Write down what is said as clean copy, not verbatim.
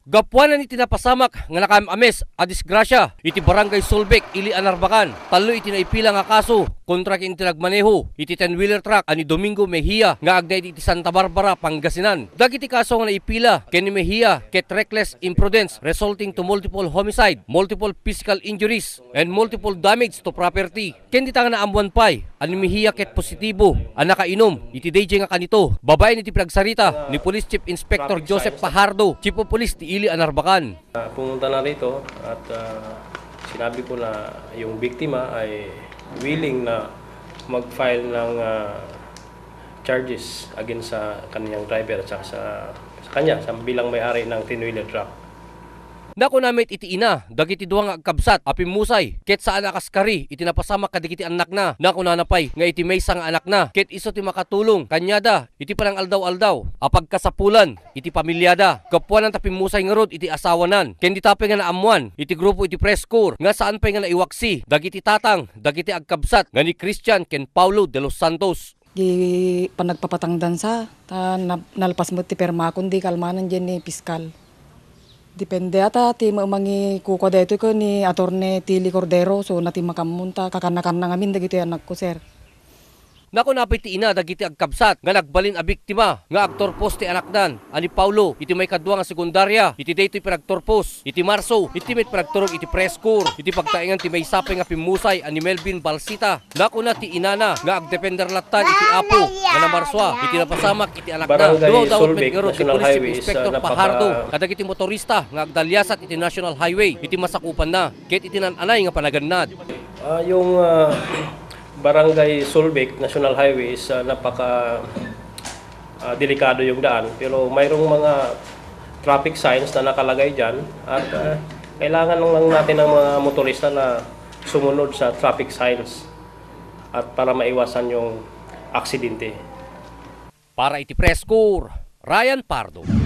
Gapuanan iti napasamak nga nakamames a disgrasya iti barangay Solbec, Ili Anarbacan. Talo iti naipila nga kaso kontra iti nagmaneho iti 10-wheeler truck ani Domingo Mejia nga agday iti Santa Barbara, Pangasinan. Dagiti kaso nga naipila ken ni Mejia ket reckless imprudence resulting to multiple homicide, multiple physical injuries and multiple damage to property. Ken ditanga na amuan pay ani Mejia ket positibo ang nakainom iti DJ nga kanito. Babae iti pinagsarita ni Police Chief Inspector Joseph Pajardo, Chief of Police ti Ili Anarbacan. Pumunta na rito at sinabi ko na yung biktima ay willing na mag-file ng charges against sa kanyang driver at saka sa kanya sa bilang may-ari ng 10-wheeler truck. Dako namit iti ina, dagiti duwa nga agkabsat, apimusay, ket saan akaskari, iti napasamak kadagiti anak na, dako nanapay, nga iti maysa nga anak na, ket iso ti makatulong, kanyada, iti parang aldaw-aldaw, apag kasapulan, iti pamilyada, kapuanan tapimusay nga rod, iti asawanan, ken di tapay nga naamuan, iti grupo iti press corps, nga saan pay nga naiwaksi, dagiti tatang, dagiti agkabsat, nga ni Christian ken Paulo de los Santos. Di panagpapatangdan sa, nalpas mo ti perma kundi kalmanan dyan ni piskal. Depende ata ti mangi kuko dito ko ni Attorney Tilly Cordero so nati makamunta kakanakan na ngamin dagito anak ko sir. Nako napay ti ina dagiti agkabsat nga nagbalin a biktima nga agtorpos ti anakdan ani Paulo iti may kadwa nga sekundarya iti daytoy pinagtorpos iti Marso iti met pinagturog iti press corps iti pagtaingan ti may sapay nga pimusay ani Melvin Balsita. Nako na ti inana nga agdepender latan iti apo nga namarswa iti napasamak iti anak na duwaw dawat met ngaro ti Police Chief Inspector Pajardo kadagiti motorista nga agdalyasat iti National Highway iti masakupan na ket iti nananay nga panagannad. Yung Barangay Solbec National Highway is napaka delikado yung daan pero mayroong mga traffic signs na nakalagay dyan at kailangan lang natin ng mga motorista na sumunod sa traffic signs at para maiwasan yung aksidente. Para iti press corps, Ryan Pardo.